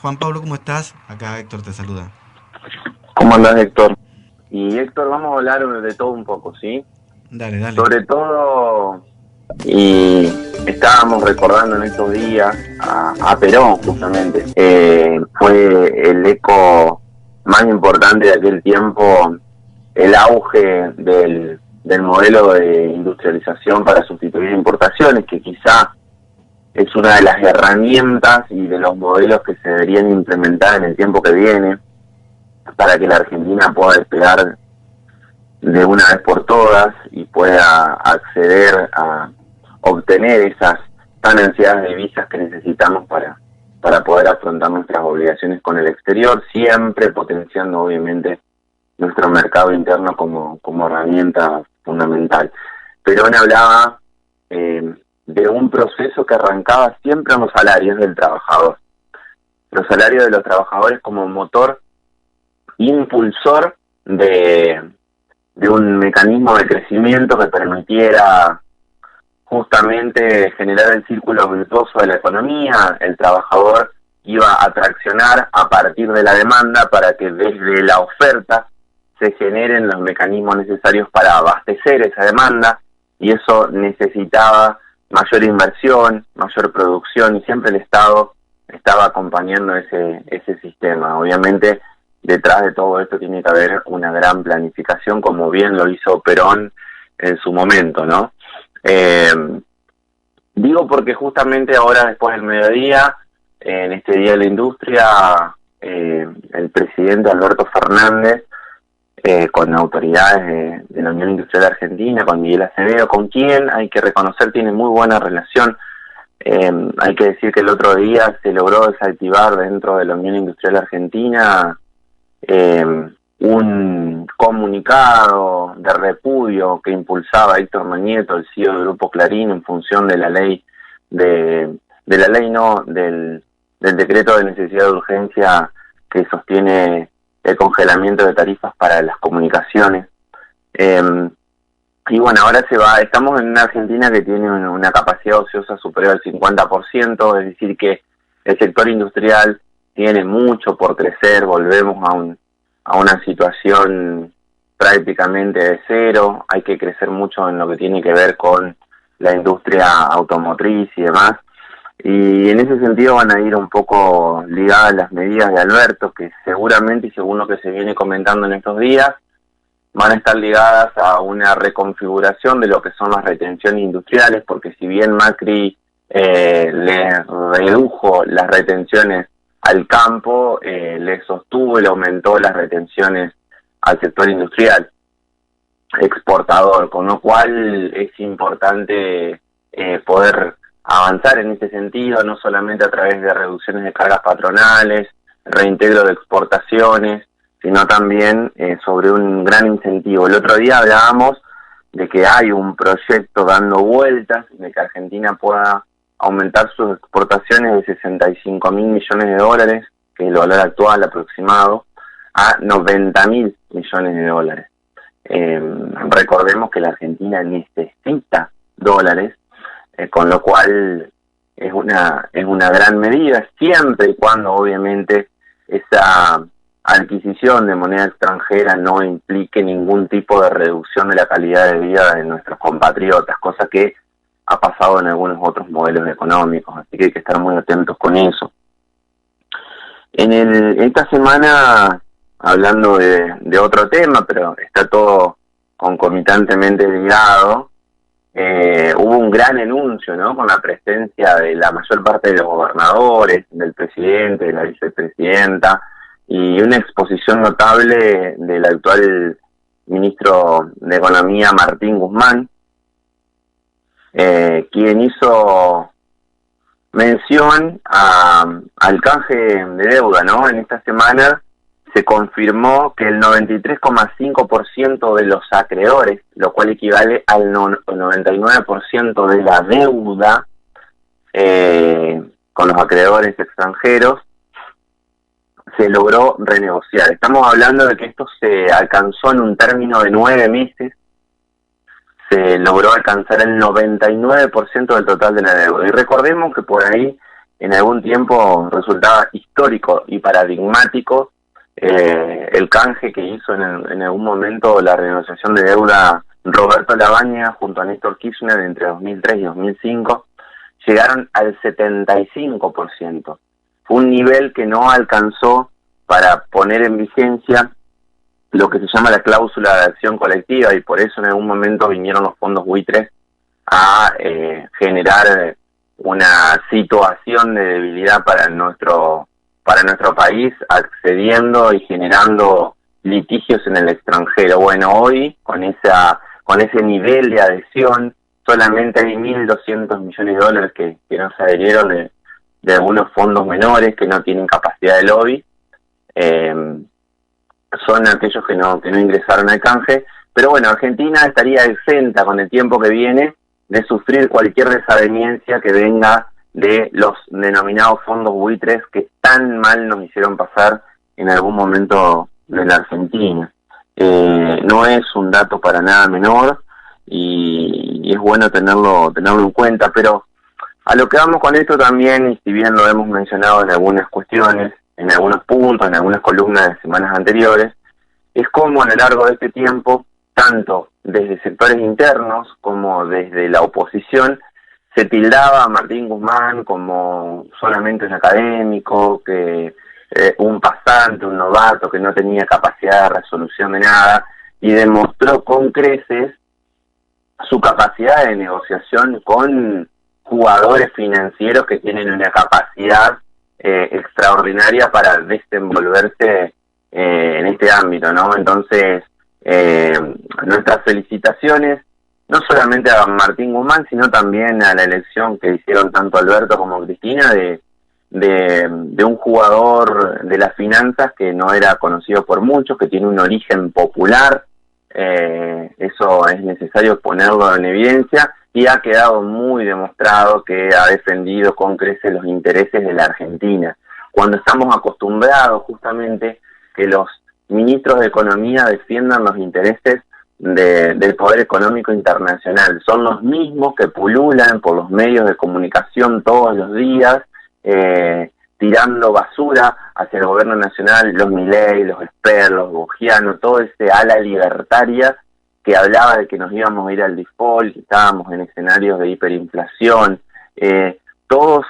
Juan Pablo, ¿cómo estás? Acá Héctor te saluda. ¿Cómo andás, Héctor? Y Héctor, vamos a hablar de todo un poco, ¿sí? Dale, dale. Sobre todo, y estábamos recordando en estos días a Perón, justamente. Fue el eco más importante de aquel tiempo, el auge del modelo de industrialización para sustituir importaciones, que quizá es una de las herramientas y de los modelos que se deberían implementar en el tiempo que viene para que la Argentina pueda despegar de una vez por todas y pueda acceder a obtener esas tan ansiadas divisas que necesitamos para poder afrontar nuestras obligaciones con el exterior, siempre potenciando obviamente nuestro mercado interno como herramienta fundamental. Perón hablaba de un proceso que arrancaba siempre en los salarios del trabajador. Los salarios de los trabajadores como motor impulsor de un mecanismo de crecimiento que permitiera justamente generar el círculo virtuoso de la economía. El trabajador iba a traccionar a partir de la demanda para que desde la oferta se generen los mecanismos necesarios para abastecer esa demanda, y eso necesitaba mayor inversión, mayor producción, y siempre el Estado estaba acompañando ese sistema. Obviamente, detrás de todo esto tiene que haber una gran planificación, como bien lo hizo Perón en su momento, ¿no? Digo porque justamente ahora, después del mediodía, en este Día de la Industria, el presidente Alberto Fernández, con autoridades de la Unión Industrial Argentina, con Miguel Acevedo, con quien hay que reconocer tiene muy buena relación. Hay que decir que el otro día se logró desactivar dentro de la Unión Industrial Argentina un comunicado de repudio que impulsaba Héctor Manieto, el CEO del Grupo Clarín, en función de la ley del decreto de necesidad de urgencia que sostiene el congelamiento de tarifas para las comunicaciones. Y bueno, ahora estamos en una Argentina que tiene una capacidad ociosa superior al 50%, es decir que el sector industrial tiene mucho por crecer. Volvemos a una situación prácticamente de cero. Hay que crecer mucho en lo que tiene que ver con la industria automotriz y demás. Y en ese sentido van a ir un poco ligadas las medidas de Alberto, que seguramente, y según lo que se viene comentando en estos días, van a estar ligadas a una reconfiguración de lo que son las retenciones industriales, porque si bien Macri le redujo las retenciones al campo, le sostuvo y le aumentó las retenciones al sector industrial exportador, con lo cual es importante poder avanzar en este sentido, no solamente a través de reducciones de cargas patronales, reintegro de exportaciones, sino también sobre un gran incentivo. El otro día hablábamos de que hay un proyecto dando vueltas de que Argentina pueda aumentar sus exportaciones de 65.000 millones de dólares, que es el valor actual aproximado, a 90.000 millones de dólares. Recordemos que la Argentina necesita dólares, con lo cual es una gran medida, siempre y cuando obviamente esa adquisición de moneda extranjera no implique ningún tipo de reducción de la calidad de vida de nuestros compatriotas, cosa que ha pasado en algunos otros modelos económicos, así que hay que estar muy atentos con eso. Esta semana, hablando de otro tema, pero está todo concomitantemente ligado, hubo un gran anuncio, ¿no?, con la presencia de la mayor parte de los gobernadores, del presidente, de la vicepresidenta, y una exposición notable del actual ministro de Economía, Martín Guzmán, quien hizo mención al canje de deuda, ¿no? En esta semana se confirmó que el 93,5% de los acreedores, lo cual equivale al 99% de la deuda con los acreedores extranjeros, se logró renegociar. Estamos hablando de que esto se alcanzó en un término de 9 meses, se logró alcanzar el 99% del total de la deuda. Y recordemos que por ahí en algún tiempo resultaba histórico y paradigmático el canje que hizo en algún momento la renegociación de deuda Roberto Labaña junto a Néstor Kirchner entre 2003 y 2005, llegaron al 75%. Fue un nivel que no alcanzó para poner en vigencia lo que se llama la cláusula de acción colectiva, y por eso en algún momento vinieron los fondos buitres a generar una situación de debilidad para nuestro país, accediendo y generando litigios en el extranjero. Bueno, hoy con ese nivel de adhesión solamente hay 1.200 millones de dólares que no se adherieron de algunos fondos menores que no tienen capacidad de lobby. Son aquellos que no ingresaron al canje, pero bueno, Argentina estaría exenta con el tiempo que viene de sufrir cualquier desaveniencia que venga de los denominados fondos buitres que tan mal nos hicieron pasar en algún momento de la Argentina. No es un dato para nada menor y es bueno tenerlo en cuenta, pero a lo que vamos con esto también, y si bien lo hemos mencionado en algunas cuestiones, en algunos puntos, en algunas columnas de semanas anteriores, es como a lo largo de este tiempo, tanto desde sectores internos como desde la oposición, se tildaba a Martín Guzmán como solamente un académico, que un pasante, un novato, que no tenía capacidad de resolución de nada, y demostró con creces su capacidad de negociación con jugadores financieros que tienen una capacidad extraordinaria para desenvolverse en este ámbito, ¿no? Entonces, nuestras felicitaciones, no solamente a Martín Guzmán, sino también a la elección que hicieron tanto Alberto como Cristina de un jugador de las finanzas que no era conocido por muchos, que tiene un origen popular. Eso es necesario ponerlo en evidencia, y ha quedado muy demostrado que ha defendido con creces los intereses de la Argentina, cuando estamos acostumbrados justamente que los ministros de Economía defiendan los intereses del poder económico internacional. Son los mismos que pululan por los medios de comunicación todos los días, tirando basura hacia el gobierno nacional, los Milei, los Esper, los Bogiano, todo ese ala libertaria que hablaba de que nos íbamos a ir al default, que estábamos en escenarios de hiperinflación, todos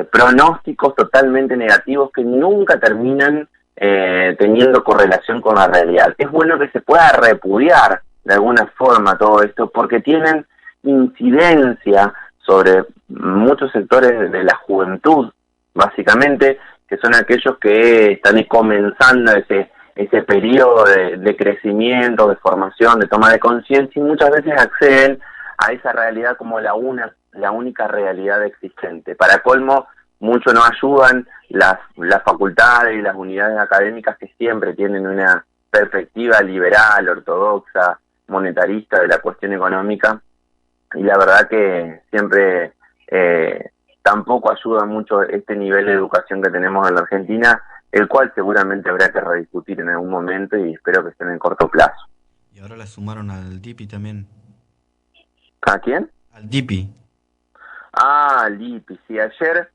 pronósticos totalmente negativos que nunca terminan teniendo correlación con la realidad. Es bueno que se pueda repudiar de alguna forma todo esto, porque tienen incidencia sobre muchos sectores de la juventud, básicamente, que son aquellos que están comenzando ese periodo de crecimiento, de formación, de toma de conciencia, y muchas veces acceden a esa realidad como la única realidad existente. Para colmo, mucho no ayudan las facultades y las unidades académicas que siempre tienen una perspectiva liberal, ortodoxa, monetarista de la cuestión económica, y la verdad que siempre tampoco ayuda mucho este nivel de educación que tenemos en la Argentina, el cual seguramente habrá que rediscutir en algún momento, y espero que esté en el corto plazo. Y ahora la sumaron al DIPI también. ¿A quién? Al DIPI. Ah, al DIPI, sí. Ayer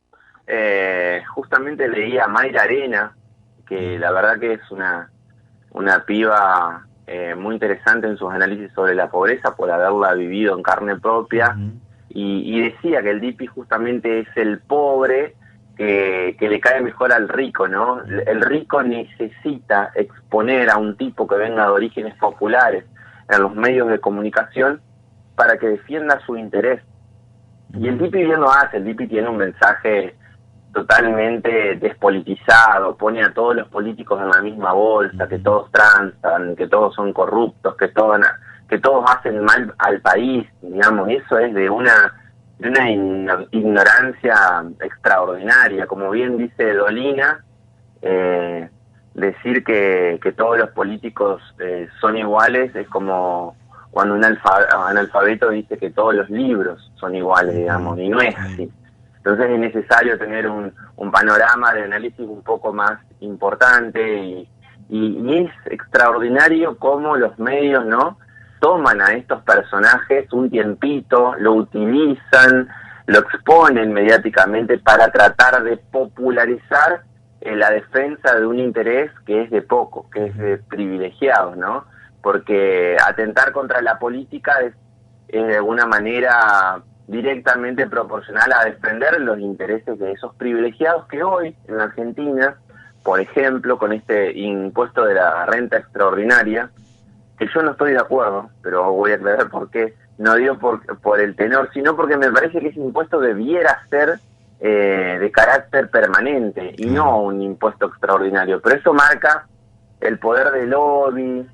justamente leí a Mayra Arena, que la verdad que es una piba muy interesante en sus análisis sobre la pobreza, por haberla vivido en carne propia. Uh-huh. Y decía que el DIPI justamente es el pobre que le cae mejor al rico, ¿no? El rico necesita exponer a un tipo que venga de orígenes populares en los medios de comunicación para que defienda su interés. Y el DIPI bien lo hace. El DIPI tiene un mensaje totalmente despolitizado, pone a todos los políticos en la misma bolsa, que todos transan, que todos son corruptos, que todos hacen mal al país, digamos. Eso es de una ignorancia extraordinaria. Como bien dice Dolina, decir que todos los políticos son iguales es como cuando un analfabeto dice que todos los libros son iguales, digamos, y no es así. Entonces es necesario tener un panorama de análisis un poco más importante, y es extraordinario cómo los medios, ¿no?, toman a estos personajes un tiempito, lo utilizan, lo exponen mediáticamente para tratar de popularizar la defensa de un interés que es de poco, que es de privilegiados, ¿no? Porque atentar contra la política es de alguna manera directamente proporcional a defender los intereses de esos privilegiados que hoy en la Argentina, por ejemplo, con este impuesto de la renta extraordinaria, que yo no estoy de acuerdo, pero voy a aclarar por qué, no digo por el tenor, sino porque me parece que ese impuesto debiera ser de carácter permanente y no un impuesto extraordinario. Pero eso marca el poder de lobby,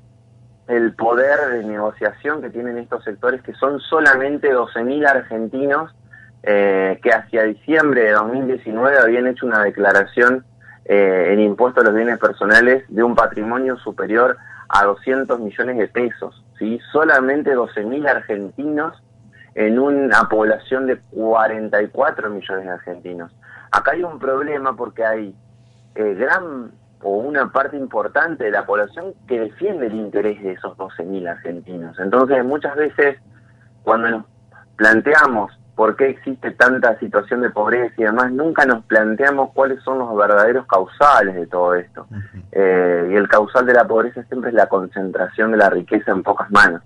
el poder de negociación que tienen estos sectores, que son solamente 12.000 argentinos que hacia diciembre de 2019 habían hecho una declaración en impuesto a los bienes personales de un patrimonio superior a 200 millones de pesos, ¿sí? Solamente 12.000 argentinos en una población de 44 millones de argentinos. Acá hay un problema porque hay una parte importante de la población que defiende el interés de esos 12.000 argentinos. Entonces, muchas veces, cuando nos planteamos por qué existe tanta situación de pobreza y demás, nunca nos planteamos cuáles son los verdaderos causales de todo esto. Y el causal de la pobreza siempre es la concentración de la riqueza en pocas manos.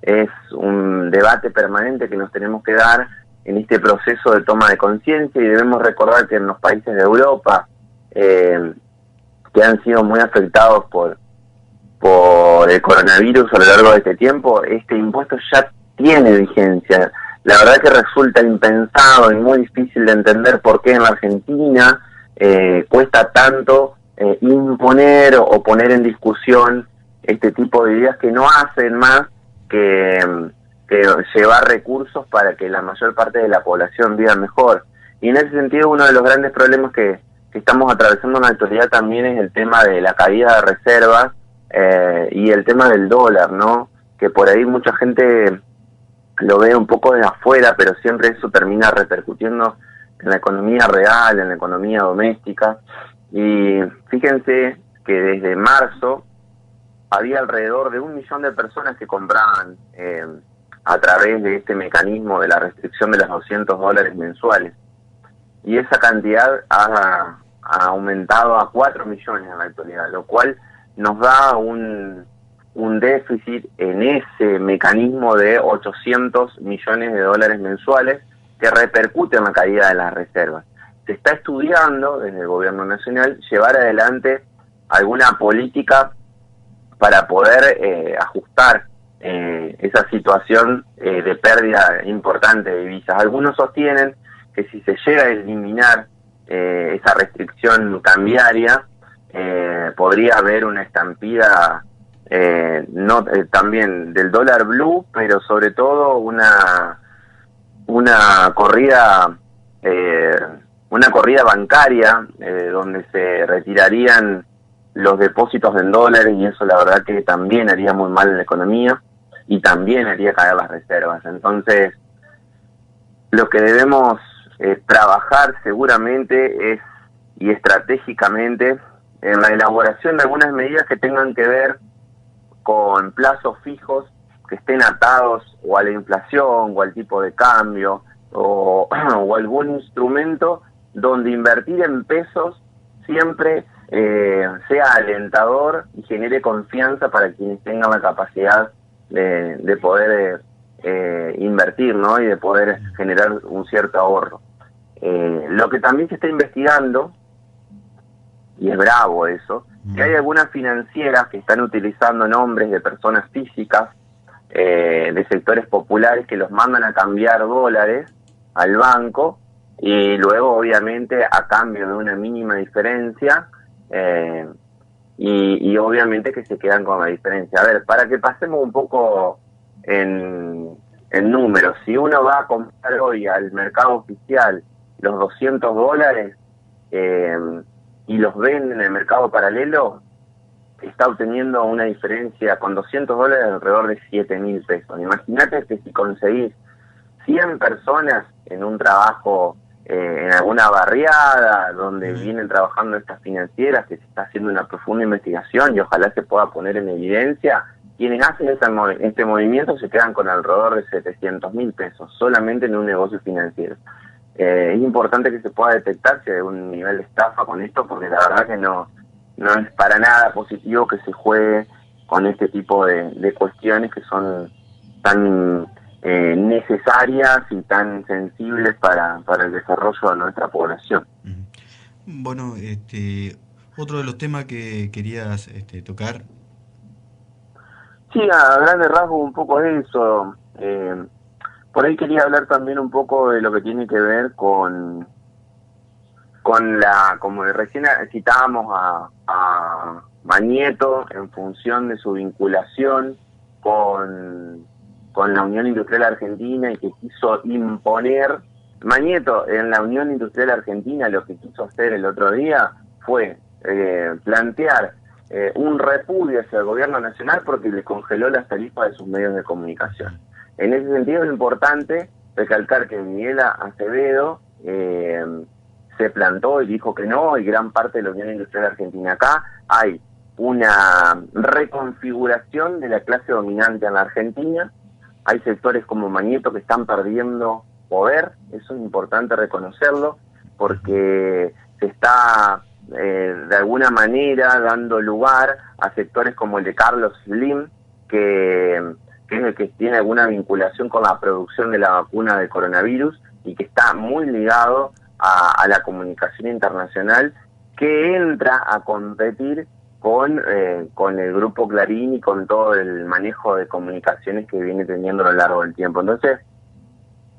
Es un debate permanente que nos tenemos que dar en este proceso de toma de conciencia, y debemos recordar que en los países de Europa, que han sido muy afectados por el coronavirus a lo largo de este tiempo, este impuesto ya tiene vigencia. La verdad que resulta impensado y muy difícil de entender por qué en la Argentina cuesta tanto imponer o poner en discusión este tipo de ideas que no hacen más que llevar recursos para que la mayor parte de la población viva mejor. Y en ese sentido, uno de los grandes problemas que estamos atravesando en la actualidad también es el tema de la caída de reservas y el tema del dólar, ¿no? Que por ahí mucha gente lo ve un poco de afuera, pero siempre eso termina repercutiendo en la economía real, en la economía doméstica. Y fíjense que desde marzo había alrededor de 1 millón de personas que compraban a través de este mecanismo de la restricción de los $200 mensuales. Y esa cantidad ha aumentado a 4 millones en la actualidad, lo cual nos da un déficit en ese mecanismo de 800 millones de dólares mensuales que repercute en la caída de las reservas. Se está estudiando desde el gobierno nacional llevar adelante alguna política para poder ajustar esa situación de pérdida importante de divisas. Algunos sostienen que si se llega a eliminar esa restricción cambiaria, podría haber una estampida también del dólar blue, pero sobre todo una corrida bancaria donde se retirarían los depósitos en dólares, y eso la verdad que también haría muy mal en la economía y también haría caer las reservas. Entonces, lo que debemos trabajar seguramente y estratégicamente en la elaboración de algunas medidas que tengan que ver con plazos fijos que estén atados o a la inflación o al tipo de cambio o algún instrumento donde invertir en pesos siempre sea alentador y genere confianza para quienes tengan la capacidad de poder invertir, ¿no? Y de poder generar un cierto ahorro. Lo que también se está investigando, y es bravo eso, que hay algunas financieras que están utilizando nombres de personas físicas de sectores populares que los mandan a cambiar dólares al banco, y luego obviamente a cambio de una mínima diferencia y obviamente que se quedan con la diferencia. A ver, para que pasemos un poco en números, si uno va a comprar hoy al mercado oficial los $200 y los vende en el mercado paralelo, está obteniendo una diferencia con $200 de alrededor de 7.000 pesos. Imagínate que si conseguís 100 personas en un trabajo en alguna barriada donde vienen trabajando estas financieras, que se está haciendo una profunda investigación y ojalá se pueda poner en evidencia, quienes hacen este movimiento se quedan con alrededor de 700.000 pesos, solamente en un negocio financiero. Es importante que se pueda detectar si hay un nivel de estafa con esto, porque la verdad que no es para nada positivo que se juegue con este tipo de cuestiones que son tan necesarias y tan sensibles para el desarrollo de nuestra población. Bueno, otro de los temas que querías tocar. Sí, a grandes rasgos un poco eso. Por ahí quería hablar también un poco de lo que tiene que ver con como recién citábamos a Mañeto en función de su vinculación con la Unión Industrial Argentina y que quiso imponer. Mañeto en la Unión Industrial Argentina lo que quiso hacer el otro día fue plantear un repudio hacia el gobierno nacional porque le congeló las tarifas de sus medios de comunicación. En ese sentido es importante recalcar que Miguel Acevedo se plantó y dijo que no, y gran parte de la Unión Industrial Argentina. Acá hay una reconfiguración de la clase dominante en la Argentina, hay sectores como Mañeto que están perdiendo poder, eso es importante reconocerlo, porque se está de alguna manera dando lugar a sectores como el de Carlos Slim, que es el que tiene alguna vinculación con la producción de la vacuna del coronavirus y que está muy ligado a la comunicación internacional, que entra a competir con el grupo Clarín y con todo el manejo de comunicaciones que viene teniendo a lo largo del tiempo. Entonces,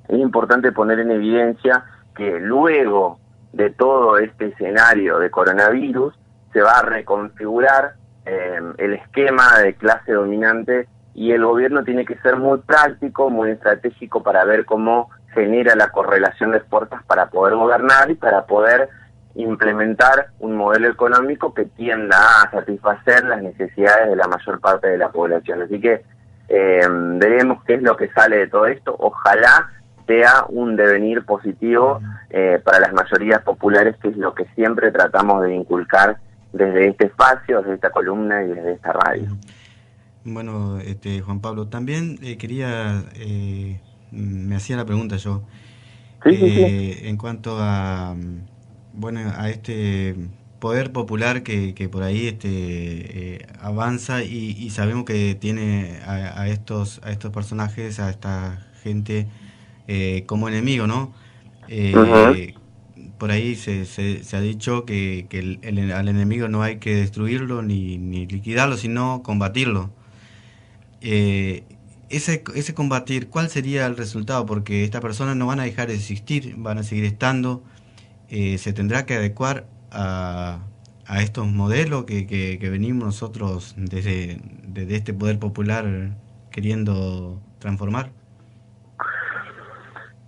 es importante poner en evidencia que luego de todo este escenario de coronavirus se va a reconfigurar el esquema de clase dominante y el gobierno tiene que ser muy práctico, muy estratégico para ver cómo genera la correlación de fuerzas para poder gobernar y para poder implementar un modelo económico que tienda a satisfacer las necesidades de la mayor parte de la población. Así que veremos qué es lo que sale de todo esto. Ojalá sea un devenir positivo para las mayorías populares, que es lo que siempre tratamos de inculcar desde este espacio, desde esta columna y desde esta radio. Bueno, Juan Pablo, también quería, me hacía la pregunta yo, Sí. en cuanto a, bueno, a este poder popular que por ahí avanza y sabemos que tiene a estos personajes, a esta gente como enemigo, ¿no? Por ahí se ha dicho que al enemigo no hay que destruirlo ni liquidarlo, sino combatirlo. Ese combatir, ¿cuál sería el resultado? Porque estas personas no van a dejar de existir, van a seguir estando. Se tendrá que adecuar a estos modelos que venimos nosotros desde este poder popular queriendo transformar.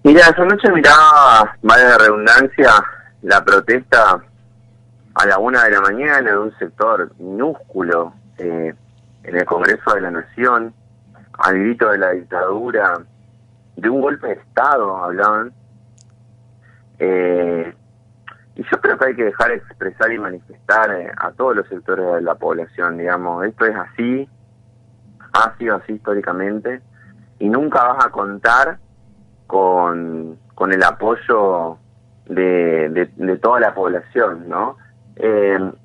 Mira, esa noche miraba, vale la redundancia, la protesta a la 1 de la mañana de un sector minúsculo en el Congreso de la Nación, al grito de la dictadura, de un golpe de Estado, hablaban. Y yo creo que hay que dejar expresar y manifestar a todos los sectores de la población, digamos. Esto es así, ha sido así históricamente, y nunca vas a contar con el apoyo de toda la población, ¿no?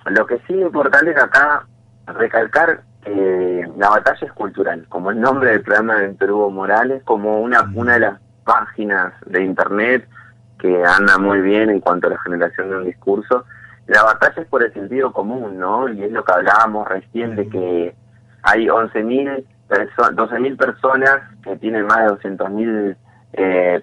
Lo que sí es importante es acá recalcar la batalla es cultural, como el nombre del programa de Hugo Morales, como una de las páginas de internet que anda muy bien en cuanto a la generación de un discurso. La batalla es por el sentido común, ¿no? Y es lo que hablábamos recién de que hay 12.000 personas que tienen más de 200.000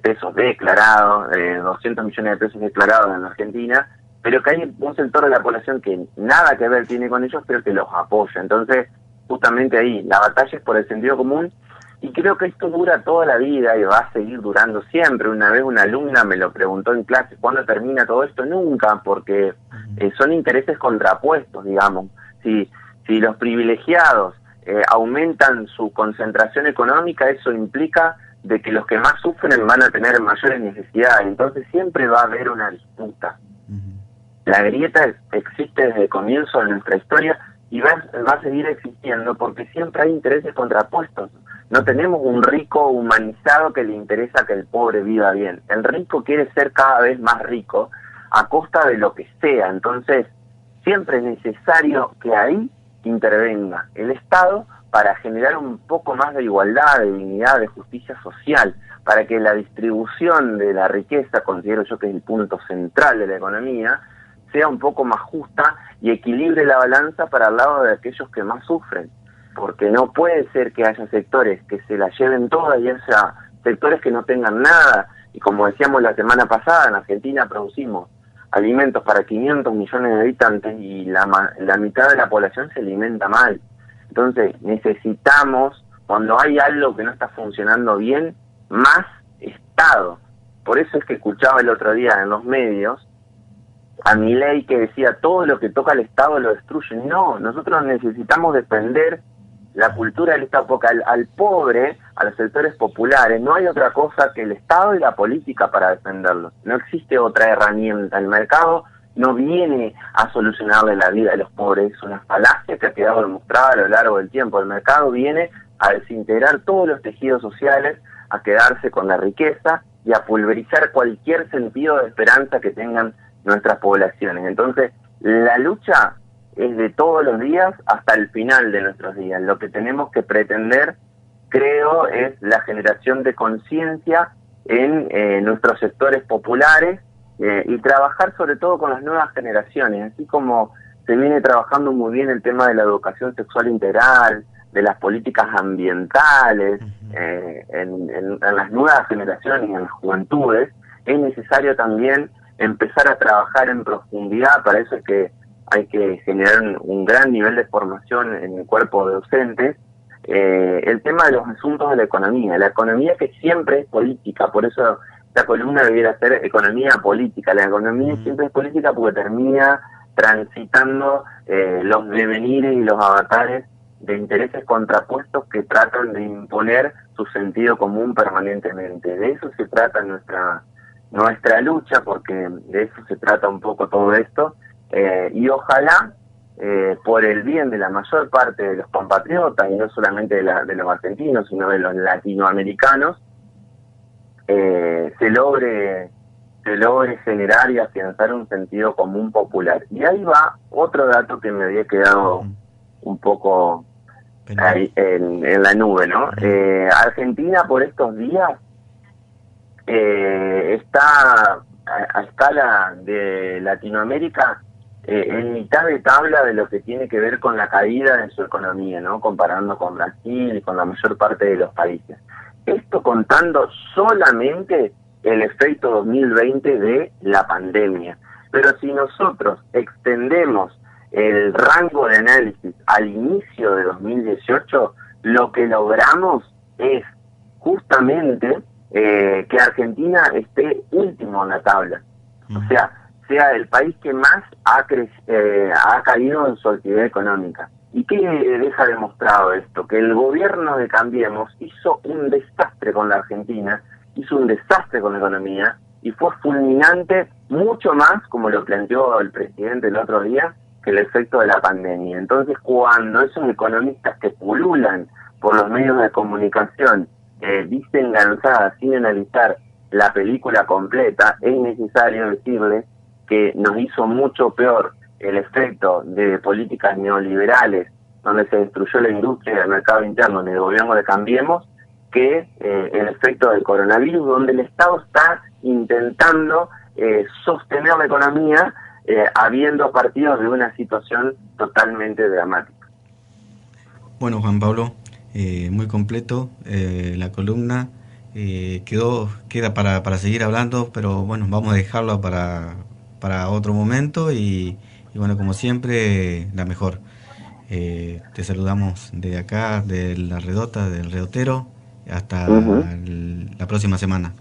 pesos declarados, 200 millones de pesos declarados en la Argentina, pero que hay un sector de la población que nada que ver tiene con ellos, pero que los apoya. Entonces, justamente ahí, la batalla es por el sentido común, y creo que esto dura toda la vida y va a seguir durando siempre. Una vez una alumna me lo preguntó en clase, ¿cuándo termina todo esto? Nunca, porque son intereses contrapuestos, digamos. Si los privilegiados aumentan su concentración económica, eso implica de que los que más sufren van a tener mayores necesidades, entonces siempre va a haber una disputa. La grieta existe desde el comienzo de nuestra historia y va a seguir existiendo porque siempre hay intereses contrapuestos. No tenemos un rico humanizado que le interesa que el pobre viva bien. El rico quiere ser cada vez más rico a costa de lo que sea. Entonces, siempre es necesario que ahí intervenga el Estado para generar un poco más de igualdad, de dignidad, de justicia social, para que la distribución de la riqueza, considero yo que es el punto central de la economía, sea un poco más justa y equilibre la balanza para el lado de aquellos que más sufren. Porque no puede ser que haya sectores que se la lleven todas y haya sectores que no tengan nada. Y como decíamos la semana pasada, en Argentina producimos alimentos para 500 millones de habitantes y la mitad de la población se alimenta mal. Entonces necesitamos, cuando hay algo que no está funcionando bien, más Estado. Por eso es que escuchaba el otro día en los medios a Milei que decía todo lo que toca al Estado lo destruye. No, nosotros necesitamos defender la cultura del Estado, porque al pobre, a los sectores populares, no hay otra cosa que el Estado y la política para defenderlos. No existe otra herramienta. El mercado no viene a solucionarle la vida a los pobres. Es una falacia que ha quedado demostrada a lo largo del tiempo. El mercado viene a desintegrar todos los tejidos sociales, a quedarse con la riqueza y a pulverizar cualquier sentido de esperanza que tengan nuestras poblaciones. Entonces, la lucha es de todos los días hasta el final de nuestros días. Lo que tenemos que pretender, creo, es la generación de conciencia en nuestros sectores populares y trabajar sobre todo con las nuevas generaciones, así como se viene trabajando muy bien el tema de la educación sexual integral, de las políticas ambientales, en las nuevas generaciones y en las juventudes. Es necesario también empezar a trabajar en profundidad. Para eso es que hay que generar un gran nivel de formación en el cuerpo de docentes. El tema de los asuntos de la economía que siempre es política, por eso esta columna debiera ser economía política. La economía siempre es política porque termina transitando los devenires y los avatares de intereses contrapuestos que tratan de imponer su sentido común permanentemente. De eso se trata nuestra lucha, porque de eso se trata un poco todo esto, y ojalá por el bien de la mayor parte de los compatriotas, y no solamente de los argentinos, sino de los latinoamericanos, se logre generar y afianzar un sentido común popular. Y ahí va otro dato que me había quedado un poco ahí en la nube, ¿no? Argentina por estos días está a escala de Latinoamérica en mitad de tabla de lo que tiene que ver con la caída de su economía, ¿no? Comparando con Brasil y con la mayor parte de los países. Esto contando solamente el efecto 2020 de la pandemia. Pero si nosotros extendemos el rango de análisis al inicio de 2018, lo que logramos es justamente que Argentina esté último en la tabla. O sea el país que más ha caído en su actividad económica. ¿Y qué deja demostrado esto? Que el gobierno de Cambiemos hizo un desastre con la Argentina, hizo un desastre con la economía, y fue fulminante mucho más, como lo planteó el presidente el otro día, que el efecto de la pandemia. Entonces, cuando esos economistas que pululan por los medios de comunicación dicen lanzadas sin analizar la película completa, es necesario decirles que nos hizo mucho peor el efecto de políticas neoliberales donde se destruyó la industria y el mercado interno en el gobierno de Cambiemos, que el efecto del coronavirus, donde el Estado está intentando sostener la economía habiendo partido de una situación totalmente dramática. Bueno, Juan Pablo, muy completo la columna. Queda para seguir hablando, pero bueno, vamos a dejarlo para otro momento y bueno, como siempre, la mejor. Te saludamos de acá, de la Redota, del Redotero, hasta la próxima semana.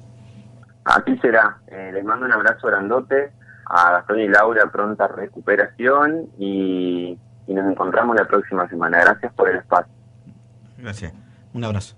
Así será. Les mando un abrazo grandote a Gastón y Laura, pronta recuperación y nos encontramos la próxima semana. Gracias por el espacio. Gracias. Un abrazo.